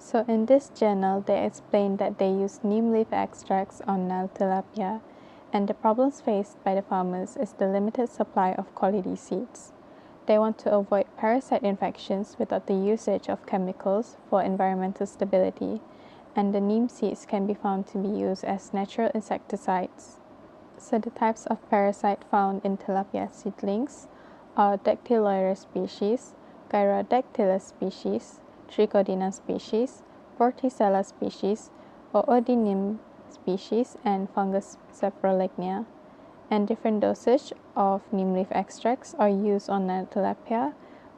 So in this journal, they explain that they use neem leaf extracts on Nile tilapia, and the problems faced by the farmers is the limited supply of quality seeds. They want to avoid parasite infections without the usage of chemicals for environmental stability, and the neem seeds can be found to be used as natural insecticides. So the types of parasite found in tilapia seedlings are Dactyloira species, Gyrodactylus species, Trichodina species, Vorticella species, Oodinium species, and fungus Saprolegnia. And different dosage of neem leaf extracts are used on tilapia,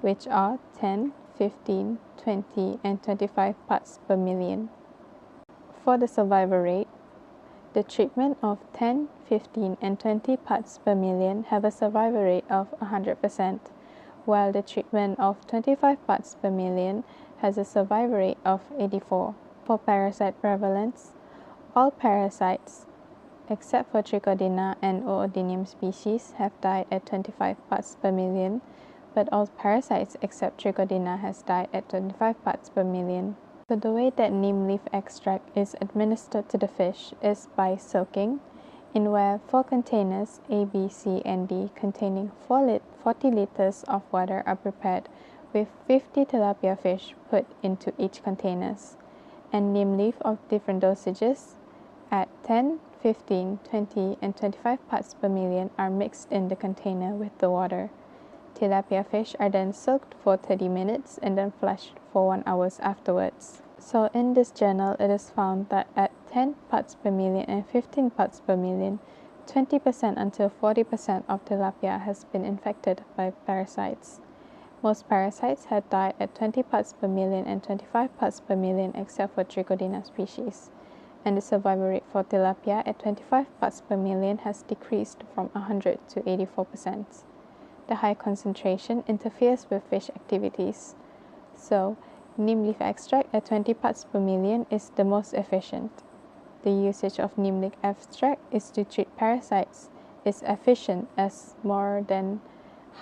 which are 10, 15, 20, and 25 parts per million. For the survival rate, the treatment of 10, 15, and 20 parts per million have a survival rate of 100%, while the treatment of 25 parts per million has a survival rate of 84%. For parasite prevalence, all parasites except for Trichodina and Oodinium species have died at 25 parts per million, but all parasites except Trichodina has died at 25 parts per million. So the way that neem leaf extract is administered to the fish is by soaking, in where 4 containers A, B, C, and D containing 40 liters of water are prepared with 50 tilapia fish put into each containers, and neem leaf of different dosages at 10, 15, 20, and 25 parts per million are mixed in the container with the water. Tilapia fish are then soaked for 30 minutes and then flushed for 1 hour afterwards. So in this journal, it is found that at 10 parts per million and 15 parts per million, 20% until 40% of tilapia has been infected by parasites. Most parasites had died at 20 parts per million and 25 parts per million except for Trichodina species, and the survival rate for tilapia at 25 parts per million has decreased from 100 to 84%. The high concentration interferes with fish activities. So, neem leaf extract at 20 parts per million is the most efficient. The usage of neem leaf extract is to treat parasites is efficient as more than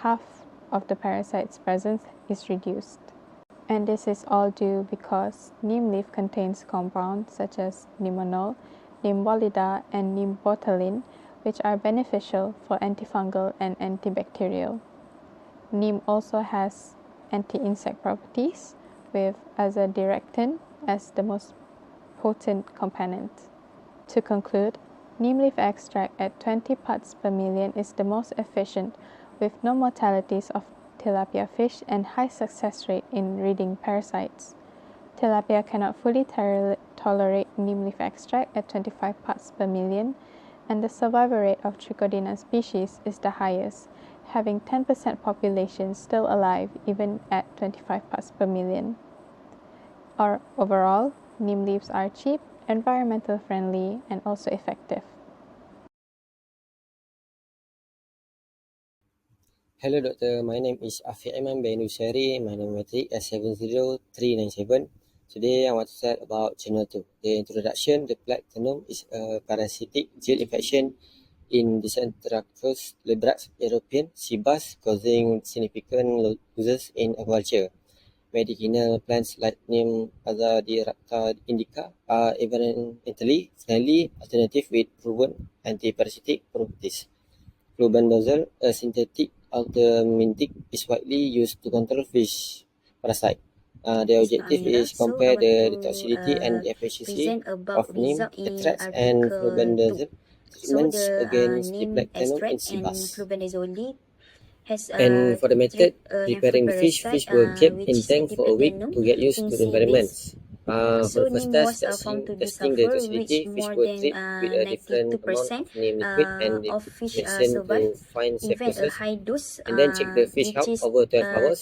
half of the parasites present is reduced. And this is all due because neem leaf contains compounds such as neemonol, neembolida, and neembotulinum, which are beneficial for antifungal and antibacterial. Neem also has anti-insect properties, with azadirachtin as the most potent component. To conclude, neem leaf extract at 20 parts per million is the most efficient, with no mortalities of tilapia fish and high success rate in ridding parasites. Tilapia cannot fully tolerate neem leaf extract at 25 parts per million, and the survival rate of Trichodina species is the highest, having 10% population still alive even at 25 parts per million. Overall, neem leaves are cheap, environmental friendly, and also effective. Hello, Doctor. My name is Afiq Iman Benusari. My number S70397. Today, I want to tell about Channel 2. The introduction, the plague genome is a parasitic gill infection in Dicentracus librax European sea bass, causing significant losses in aquaculture. Medicinal plants like Neem Azadirachta indica are environmentally friendly alternative with proven anti-parasitic properties. Flubendazoles, a synthetic anthelmintic, is widely used to control fish parasite. The objective is compare the toxicity and the efficacy present of about neem, result in anthrax, and article 2. flubendazole So treatments the against the neem plague venom in extract sea and bass. flubendazoline has And for the treat method, a harmful preparing the fish parasite were kept which in is tank for a week antiplatinum to get used in to the sea base. environments. For So the first neem was test, found to be testing the suffer which toxicity, fish more were than treated with a different amount of 92% neem liquid and the of fish medicine survive. to find Even a sepsis, high dose and then check the fish which health is over 12 hours.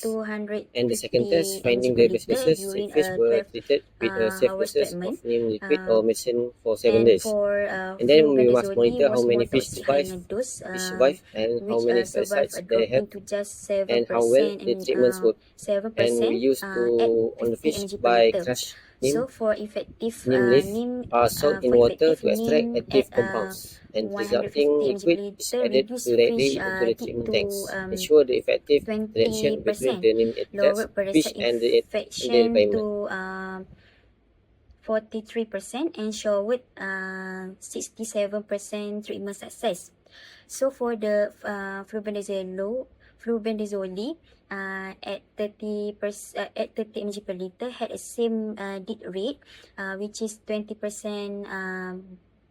And the second 250 test, mg finding per the liter asbestos, during fish a were 12 treated with a safe hours doses of treatment. neem liquid or medicine for 7 And days. for And then we must flubendazoline monitor how was more many fish toxic higher dose survive and how which many survive parasites they have dropping to just and how well 7% the and treatments work. And we 7% used at to on the 50 fish mg per by liter. crushed So for effective neem leaf neem are soaked in for water effective to extract neem active at compounds, and 150 resulting mg per liquid is liter added reduce fish directly into the tip treatment to tanks. Ensure the effective reaction between 20%, the neem lower extracts, fish, parasite and the infection environment. to 43% and showed 67% treatment success. So for the flubendazole at 30 mg per liter had a same death rate, which is 20%.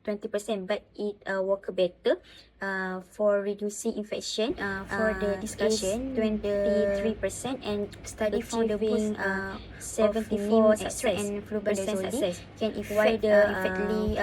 20%, but it work better for reducing infection. For the discussion, 23% and study found the post 74 extract and flubendazole can effect effectively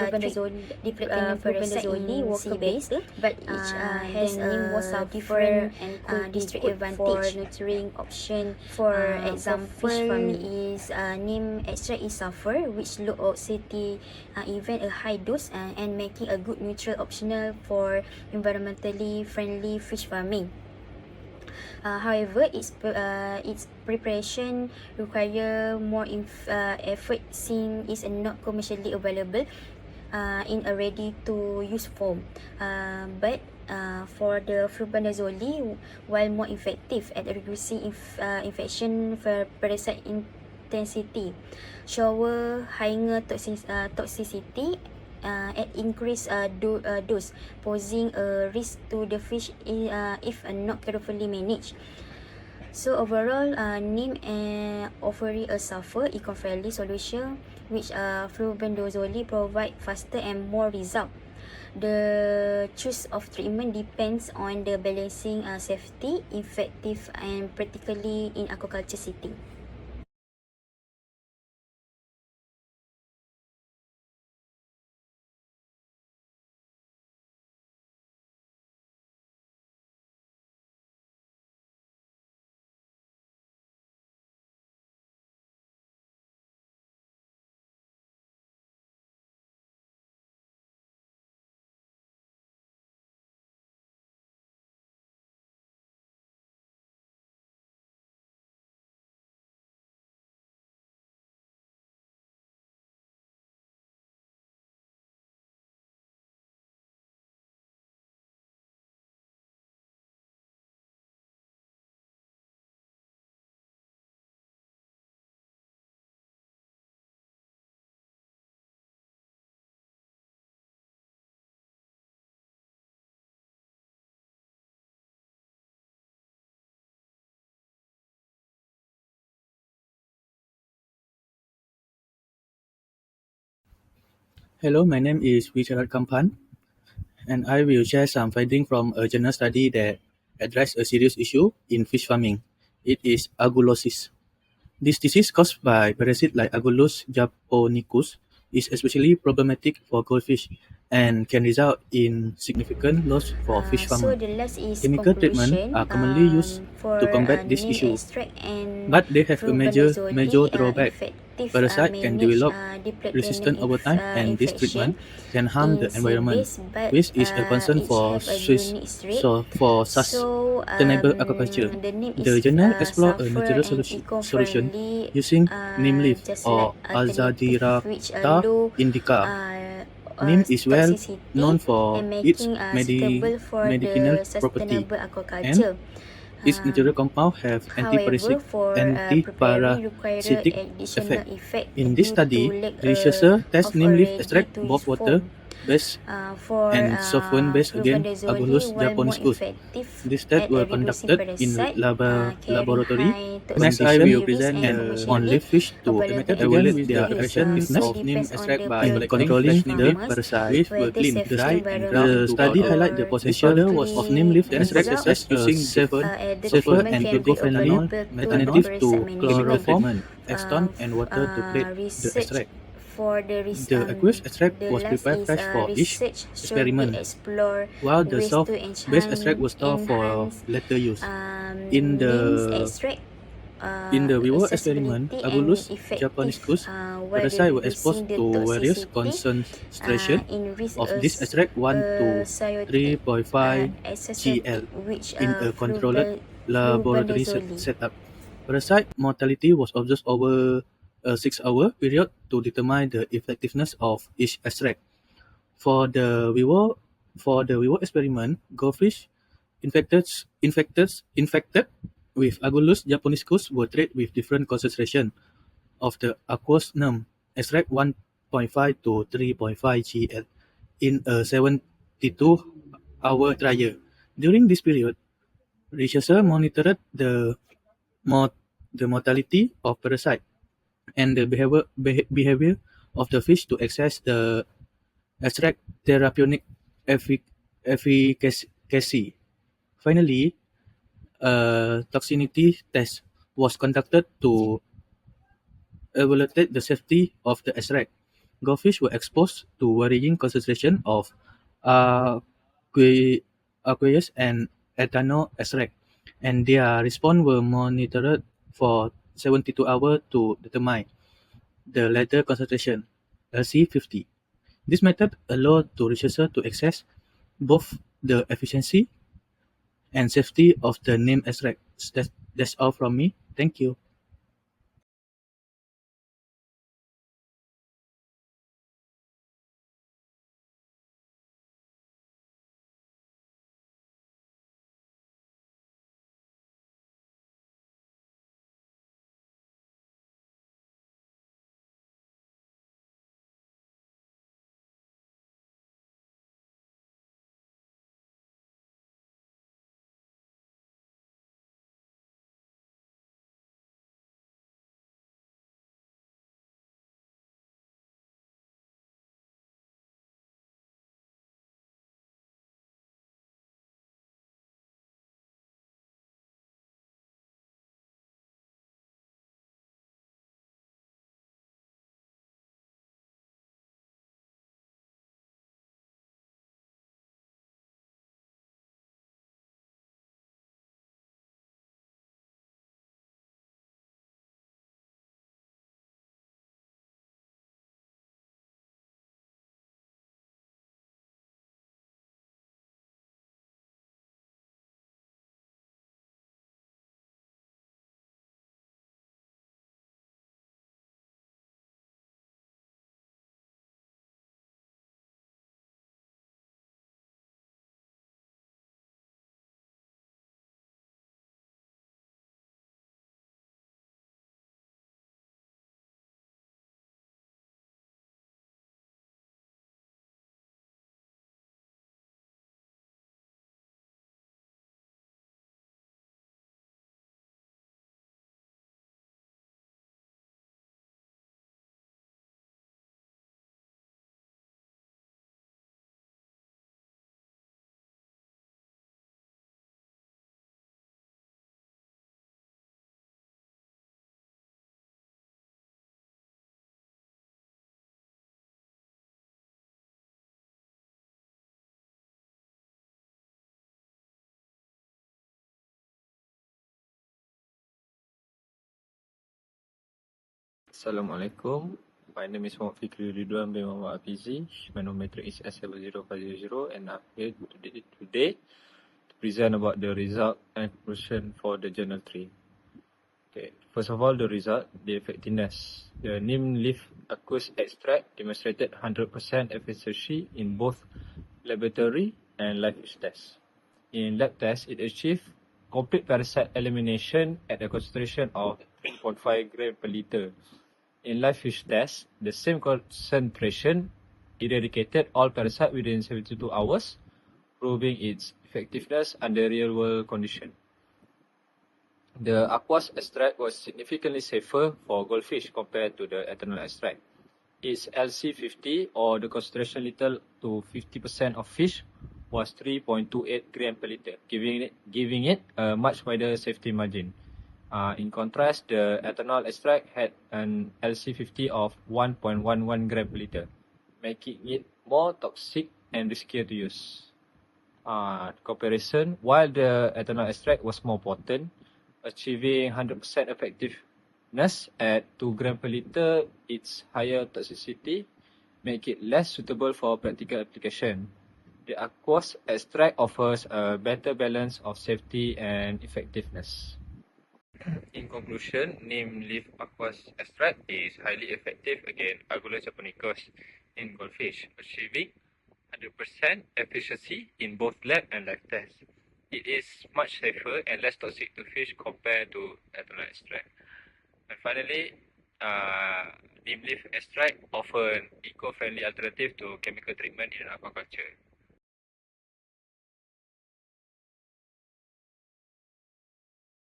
flubendazole work better, but each has a different and could disadvantage for nurturing option. For example, is neem extract is sulfur, which low oxidity even a high dose and making a good neutral optional for environmentally friendly fish farming. However, its preparation require more effort since it's not commercially available in a ready-to-use form. But for the flubendazole, while more effective at reducing infection for parasite intensity, shower higher toxicity at increased dose, posing a risk to the fish if not carefully managed. So overall, neem offering a sulfur eco-friendly solution, which flubendazole provide faster and more result. The choice of treatment depends on the balancing safety, effective, and practically in aquaculture setting. Hello, my name is Vicharat Kampan, and I will share some findings from a journal study that addressed a serious issue in fish farming. It is agulosis. This disease caused by parasite like Agulus japonicus is especially problematic for goldfish and can result in significant loss for fish So farmers. the last is Chemical treatment conclusion are commonly used for to combat this neem issue, extract and but they have a major flubendazole drawback. effective Parasite can manage develop diplomatic resistance over time, and this infection treatment can harm in the environment, sea-based, but which is a concern each for have a unique rate. for So sustainable aquaculture. the neem The is journal explored a sulfur natural and solution eco-friendly, using neem leaf just or like alternative which Azadirachta low indica. Neem is well toxicity known for and its making suitable for medicinal the property, sustainable and aquaculture. its natural compound have However, for preparing require antiparasitic additional effect. effect In this due study, to lack researchers test of neem leaf ready extract to both use form. water-based For and solvent-based against flubendazole, Agulus while more japonicus. effective These tests at were reducing conducted in parasite, carry laboratory high Next, I will present on commercially live fish to available evaluate in their use. effectiveness So of neem depends on extract the by particular controlling fish the farmers, parasite. Leaves were whether clean, sufficient dry, and environment ground. The study or highlight the potential of neem leaf extract result. as using safer and can be eco-friendly available to alternative to parasite management. chloroform, acetone, and water to treat the Research extract. for the The aqueous extract was last prepared is fresh for each research should experiment, explore while the ways to soft-based extract was stored for enhance later use. In neem's the extract vivo experiment, accessibility Agulus and effective, japonicus while parasite were reducing exposed the to various toxicity concentrations in risk of this extract 1 to 3.5 GL which in a controlled laboratory flubendazole. setup. Parasite mortality was observed over a 6-hour period to determine the effectiveness of each extract. For the vivo experiment, goldfish infected with Agulus japonicus were treated with different concentration of the aqueous neem extract 1.5 to 3.5 gl in a 72-hour trial. During this period, researchers monitored the mortality of parasite and the behavior of the fish to assess the extract therapeutic efficacy. Finally, a toxicity test was conducted to evaluate the safety of the extract. Goldfish were exposed to varying concentrations of aqueous and ethanol extract, and their response were monitored for 72 hours to determine the latter concentration, LC50. This method allowed the researcher to assess both the efficiency and safety of the neem extract. That's all from me. Thank you. Assalamualaikum. My name is Muhammad Fikri Ridwan bin Muhammad Afizi. My nomenclature is S70500 and I'm here today to present about the result and conclusion for the journal 3. Okay. First of all, the result, the effectiveness. The neem leaf aqueous extract demonstrated 100% efficacy in both laboratory and live fish tests. In lab tests, it achieved complete parasite elimination at a concentration of 3.5 gram per liter. In live fish tests, the same concentration eradicated all parasite within 72 hours, proving its effectiveness under real-world conditions. The aqueous extract was significantly safer for goldfish compared to the ethanol extract. Its LC50, or the concentration lethal to 50% of fish, was 3.28 gram per liter, giving it a much wider safety margin. In contrast, the ethanol extract had an LC50 of 1.11 gram per liter, making it more toxic and riskier to use. Comparison, while the ethanol extract was more potent, achieving 100% effectiveness at 2 gram per liter, its higher toxicity make it less suitable for practical application. The aqueous extract offers a better balance of safety and effectiveness. In conclusion, neem leaf aqueous extract is highly effective against Agulus japonicus in goldfish, achieving 100% efficiency in both lab and live tests. It is much safer and less toxic to fish compared to ethanol extract. And finally, neem leaf extract offer an eco-friendly alternative to chemical treatment in aquaculture.